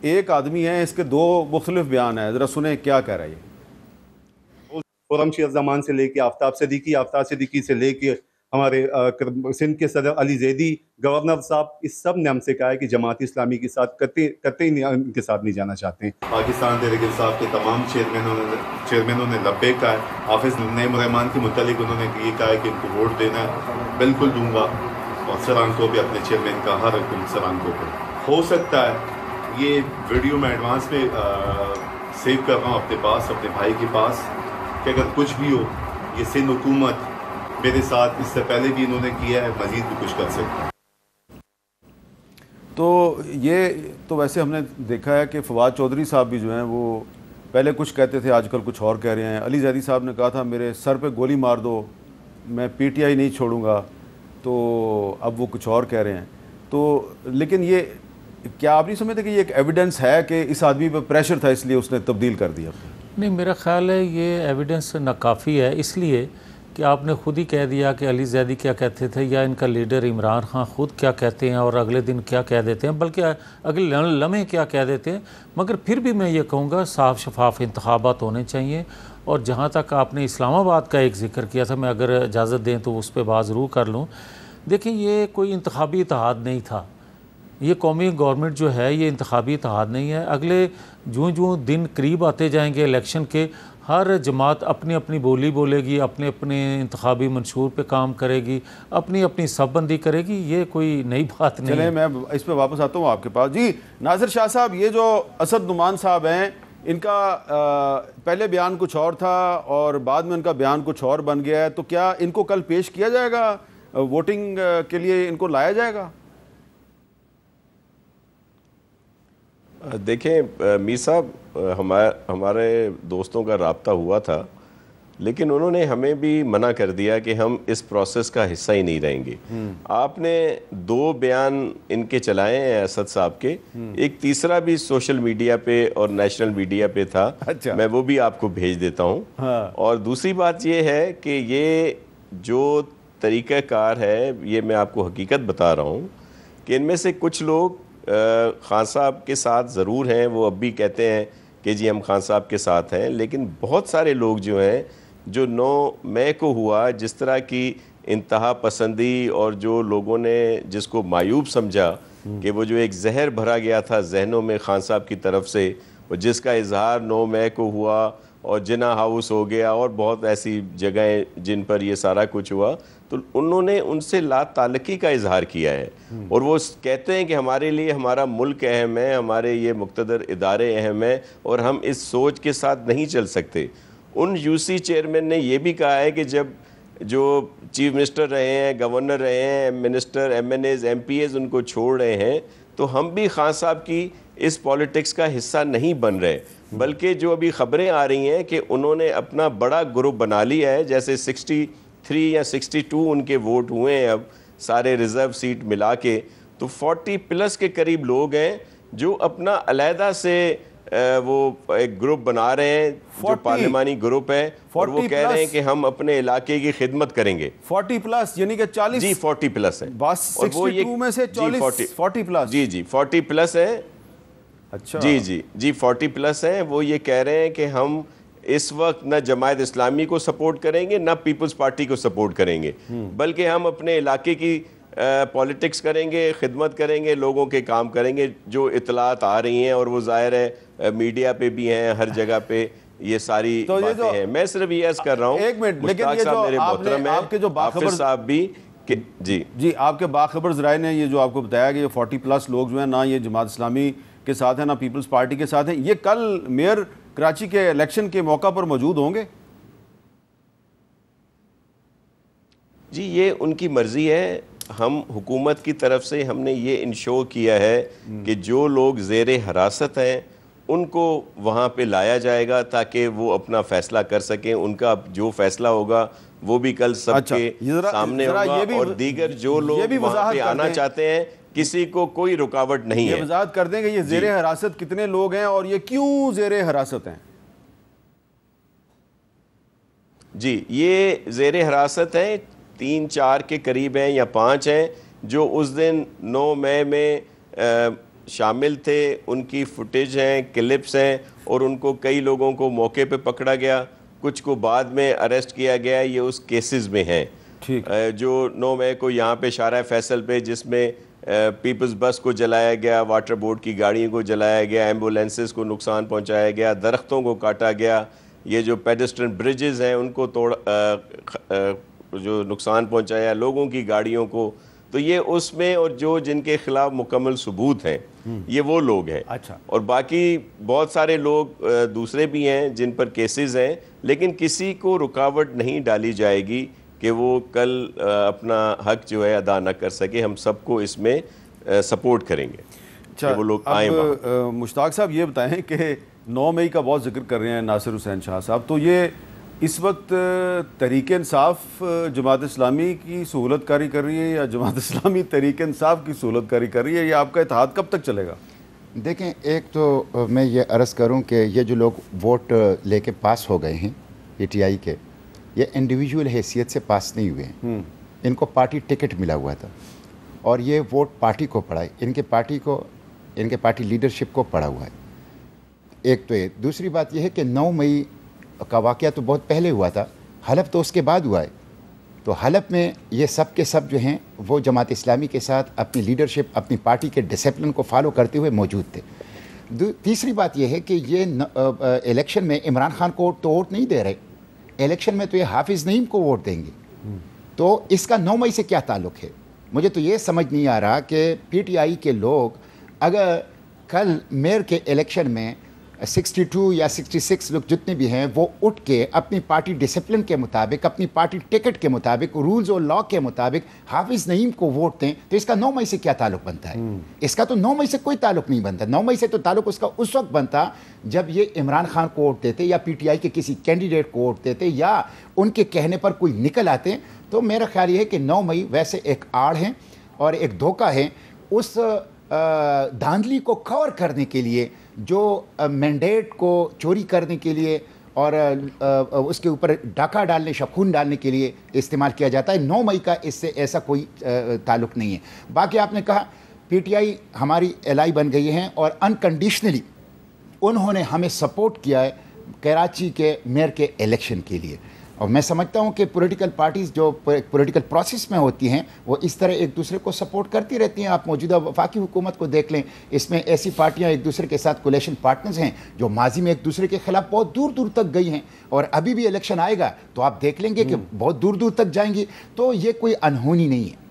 ایک آدمی ہے، اس کے دو مختلف بیان ہیں، ذرا سنیں کیا کہہ رہا ہے یہ۔ خرم شیر زمان سے لے کے آفتاب صدیقی سے لے کے ہمارے سندھ کے صدر علی زیدی، گورنر صاحب، اس سب نے ہم سے کہا ہے کہ جماعت اسلامی کے ساتھ قطعی ان کے ساتھ نہیں جانا چاہتے ہیں۔ پاکستان تحریک انصاف کے تمام چیئرمینوں نے لبیک کہا ہے۔ حافظ نعیم الرحمان کے متعلق انہوں نے یہ کہا ہے کہ ان کو ووٹ دینا ہے، بالکل دوں گا، اور سرانکو پہ اپنے چیئرمین کا ہر حکم سرانکو پہ ہو سکتا ہے۔ یہ ویڈیو میں ایڈوانس میں سیو کر رہا ہوں اپنے پاس، اپنے بھائی کے پاس، کہ اگر کچھ بھی ہو، یہ سندھ حکومت میرے ساتھ اس سے پہلے بھی انہوں نے کیا ہے، مزید بھی کچھ کر سکتا ہے۔ تو یہ تو ویسے ہم نے دیکھا ہے کہ فواد چودھری صاحب بھی جو ہیں وہ پہلے کچھ کہتے تھے، آج کل کچھ اور کہہ رہے ہیں۔ علی زیدی صاحب نے کہا تھا میرے سر پہ گولی مار دو، میں پی ٹی آئی نہیں چھوڑوں گا، تو اب وہ کچھ اور کہہ رہے ہیں۔ تو لیکن یہ کیا آپ نہیں سمجھتے کہ یہ ایک ایویڈنس ہے کہ اس آدمی پہ پریشر تھا اس لیے اس نے تبدیل کر دیا؟ نہیں، میرا خیال ہے یہ ایویڈنس ناکافی ہے، اس لیے کہ آپ نے خود ہی کہہ دیا کہ علی زیدی کیا کہتے تھے، یا ان کا لیڈر عمران خان خود کیا کہتے ہیں اور اگلے دن کیا کہہ دیتے ہیں، بلکہ اگلے لمحے کیا کہہ دیتے ہیں۔ مگر پھر بھی میں یہ کہوں گا صاف شفاف انتخابات ہونے چاہیے۔ اور جہاں تک آپ نے اسلام آباد کا ایک ذکر کیا تھا، میں اگر اجازت دیں تو اس پہ بات ضرور کر لوں۔ دیکھیں، یہ کوئی انتخابی اتحاد نہیں تھا، یہ قومی گورنمنٹ جو ہے یہ انتخابی اتحاد نہیں ہے۔ اگلے جوں دن قریب آتے جائیں گے الیکشن کے، ہر جماعت اپنی اپنی بولی بولے گی، اپنے اپنے انتخابی منشور پہ کام کرے گی، اپنی اپنی صف بندی کرے گی، یہ کوئی نئی بات نہیں ہے۔ چلیں میں اس پہ واپس آتا ہوں آپ کے پاس۔ جی ناصر شاہ صاحب، یہ جو اسد نعمان صاحب ہیں، ان کا پہلے بیان کچھ اور تھا اور بعد میں ان کا بیان کچھ اور بن گیا ہے، تو کیا ان کو کل پیش کیا جائے گا، ووٹنگ کے لیے ان کو لایا جائے گا؟ دیکھیں میر صاحب، ہمارے دوستوں کا رابطہ ہوا تھا، لیکن انہوں نے ہمیں بھی منع کر دیا کہ ہم اس پروسیس کا حصہ ہی نہیں رہیں گے۔ آپ نے 2 بیان ان کے چلائے ہیں اسد صاحب کے، ایک تیسرا بھی سوشل میڈیا پہ اور نیشنل میڈیا پہ تھا، میں وہ بھی آپ کو بھیج دیتا ہوں۔ اور دوسری بات یہ ہے کہ یہ جو طریقہ کار ہے، یہ میں آپ کو حقیقت بتا رہا ہوں کہ ان میں سے کچھ لوگ خان صاحب کے ساتھ ضرور ہیں، وہ اب بھی کہتے ہیں کہ جی ہم خان صاحب کے ساتھ ہیں، لیکن بہت سارے لوگ جو ہیں، جو 9 مئی کو ہوا، جس طرح کی انتہا پسندی اور جو لوگوں نے جس کو معیوب سمجھا کہ وہ جو ایک زہر بھرا گیا تھا ذہنوں میں خان صاحب کی طرف سے، اور جس کا اظہار 9 مئی کو ہوا، اور جناح ہاؤس ہو گیا اور بہت ایسی جگہیں جن پر یہ سارا کچھ ہوا، تو انہوں نے ان سے لا تعلقی کا اظہار کیا ہے، اور وہ کہتے ہیں کہ ہمارے لیے ہمارا ملک اہم ہے، ہمارے یہ مقتدر ادارے اہم ہیں، اور ہم اس سوچ کے ساتھ نہیں چل سکتے۔ ان یو سی چیئرمین نے یہ بھی کہا ہے کہ جب جو چیف منسٹر رہے ہیں، گورنر رہے ہیں، minister, M N As, M P As ان کو چھوڑ رہے ہیں، تو ہم بھی خان صاحب کی اس پالیٹکس کا حصہ نہیں بن رہے، بلکہ جو ابھی خبریں آ رہی ہیں کہ انہوں نے اپنا بڑا گروپ بنا لیا ہے، جیسے 63 یا 62 ان کے ووٹ ہوئے ہیں اب سارے ریزرو سیٹ ملا کے، تو 40+ کے قریب لوگ ہیں جو اپنا علیحدہ سے وہ ایک گروپ بنا رہے ہیں، جو پارلیمانی گروپ ہے، اور وہ کہہ رہے ہیں کہ ہم اپنے علاقے کی خدمت کریں گے۔ 40+ یعنی کہ 40؟ جی 40+ ہے، بس 62 میں سے 40+؟ جی 40+ ہے۔ اچھا جی 40+ ہیں، وہ یہ کہہ رہے ہیں کہ ہم اس وقت نہ جماعت اسلامی کو سپورٹ کریں گے، نہ پیپلز پارٹی کو سپورٹ کریں گے، بلکہ ہم اپنے علاقے کی پالیٹکس کریں گے، خدمت کریں گے، لوگوں کے کام کریں گے۔ جو اطلاعات آ رہی ہیں، اور وہ ظاہر ہے میڈیا پہ بھی ہیں، ہر جگہ پہ یہ ساری باتیں ہیں، میں صرف یہ عرض کر رہا ہوں، ایک منٹ، لیکن مشتاق یہ صاحب میرے جو محترم ہیں، آپ کے جو باخبر حافظ صاحب بھی، جی آپ کے باخبر ذرائع نے یہ جو آپ کو بتایا کہ یہ 40+ لوگ جو ہیں، نہ یہ جماعت اسلامی کے ساتھ ہیں نہ پیپلز پارٹی کے ساتھ ہیں، یہ کل میئر کراچی کے الیکشن کے موقع پر موجود ہوں گے؟ جی یہ ان کی مرضی ہے۔ ہم حکومت کی طرف سے ہم نے یہ انشور کیا ہے کہ جو لوگ زیر حراست ہیں ان کو وہاں پہ لایا جائے گا تاکہ وہ اپنا فیصلہ کر سکیں، ان کا جو فیصلہ ہوگا وہ بھی کل سب کے سامنے ہوگا، اور دیگر جو لوگ وہاں پہ آنا چاہتے ہیں کسی کو کوئی رکاوٹ نہیں ہے۔ یہ وضاحت کر دیں کہ یہ زیر حراست کتنے لوگ ہیں اور یہ کیوں زیر حراست ہیں؟ جی یہ زیر حراست ہیں، 3-4 کے قریب ہیں یا 5 ہیں، جو اس دن 9 مئی میں شامل تھے ان کی فوٹیج ہیں، کلپس ہیں، اور ان کو کئی لوگوں کو موقع پہ پکڑا گیا، کچھ کو بعد میں اریسٹ کیا گیا. یہ اس کیسز میں ہیں جو 9 مئی کو یہاں پہ شارع فیصل پہ، جس میں پیپلز بس کو جلایا گیا، واٹر بورڈ کی گاڑیوں کو جلایا گیا، ایمبولینسز کو نقصان پہنچایا گیا، درختوں کو کاٹا گیا، یہ جو پیڈسٹرن برجز ہیں ان کو جو نقصان پہنچایا، لوگوں کی گاڑیوں کو. تو یہ اس میں، اور جن کے خلاف مکمل ثبوت ہیں یہ وہ لوگ ہیں. اچھا. اور باقی بہت سارے لوگ دوسرے بھی ہیں جن پر کیسز ہیں، لیکن کسی کو رکاوٹ نہیں ڈالی جائے گی کہ وہ کل اپنا حق جو ہے ادا نہ کر سکے. ہم سب کو اس میں سپورٹ کریں گے کہ وہ لوگ آئیں. مشتاق صاحب یہ بتائیں کہ 9 مئی کا بہت ذکر کر رہے ہیں ناصر حسین شاہ صاحب، تو یہ اس وقت تحریک انصاف جماعت اسلامی کی سہولت کاری کر رہی ہے یا جماعت اسلامی تحریک انصاف کی سہولت کاری کر رہی ہے؟ یہ آپ کا اتحاد کب تک چلے گا؟ دیکھیں، ایک تو میں یہ عرض کروں کہ یہ جو لوگ ووٹ لے کے پاس ہو گئے ہیں پی ٹی آئی کے، یہ انڈیویجول حیثیت سے پاس نہیں ہوئے ہیں. ان کو پارٹی ٹکٹ ملا ہوا تھا اور یہ ووٹ پارٹی کو پڑا ہے، ان کے پارٹی لیڈرشپ کو پڑا ہوا ہے. ایک تو یہ. دوسری بات یہ ہے کہ 9 مئی کا واقعہ تو بہت پہلے ہوا تھا، حلب تو اس کے بعد ہوا ہے. تو حلب میں یہ سب کے سب جو ہیں وہ جماعت اسلامی کے ساتھ اپنی لیڈرشپ، اپنی پارٹی کے ڈسپلن کو فالو کرتے ہوئے موجود تھے. تیسری بات یہ ہے کہ یہ الیکشن میں عمران خان کو تو ووٹ نہیں دے رہے، الیکشن میں تو یہ حافظ نعیم کو ووٹ دیں گے. تو اس کا 9 مئی سے کیا تعلق ہے؟ مجھے تو یہ سمجھ نہیں آ رہا کہ پی ٹی آئی کے لوگ اگر کل میئر کے الیکشن میں 62 یا 66 لوگ جتنے بھی ہیں وہ اٹھ کے اپنی پارٹی ڈسپلن کے مطابق، اپنی پارٹی ٹکٹ کے مطابق، رولز اور لا کے مطابق حافظ نعیم کو ووٹ دیں، تو اس کا 9 مئی سے کیا تعلق بنتا ہے؟ اس کا تو 9 مئی سے کوئی تعلق نہیں بنتا. 9 مئی سے تو تعلق اس کا اس وقت بنتا جب یہ عمران خان کو ووٹ دیتے یا پی ٹی آئی کے کسی کینڈیڈیٹ کو ووٹ دیتے یا ان کے کہنے پر کوئی نکل آتے. تو میرا خیال یہ ہے کہ 9 مئی ویسے ایک آڑ ہے اور ایک دھوکہ ہے اس دھاندلی کو کور کرنے کے لیے جو مینڈیٹ کو چوری کرنے کے لیے اور اس کے اوپر ڈاکہ ڈالنے، شبخون ڈالنے کے لیے استعمال کیا جاتا ہے. 9 مئی کا اس سے ایسا کوئی تعلق نہیں ہے. باقی آپ نے کہا پی ٹی آئی ہماری ایلائی بن گئی ہیں اور انکنڈیشنلی انہوں نے ہمیں سپورٹ کیا ہے کراچی کے میئر کے الیکشن کے لیے. اور میں سمجھتا ہوں کہ پولیٹیکل پارٹیز جو پولیٹیکل پروسیس میں ہوتی ہیں وہ اس طرح ایک دوسرے کو سپورٹ کرتی رہتی ہیں. آپ موجودہ وفاقی حکومت کو دیکھ لیں، اس میں ایسی پارٹیاں ایک دوسرے کے ساتھ کولیشن پارٹنرز ہیں جو ماضی میں ایک دوسرے کے خلاف بہت دور دور تک گئی ہیں اور ابھی بھی الیکشن آئے گا تو آپ دیکھ لیں گے کہ بہت دور دور تک جائیں گی. تو یہ کوئی انہونی نہیں ہے.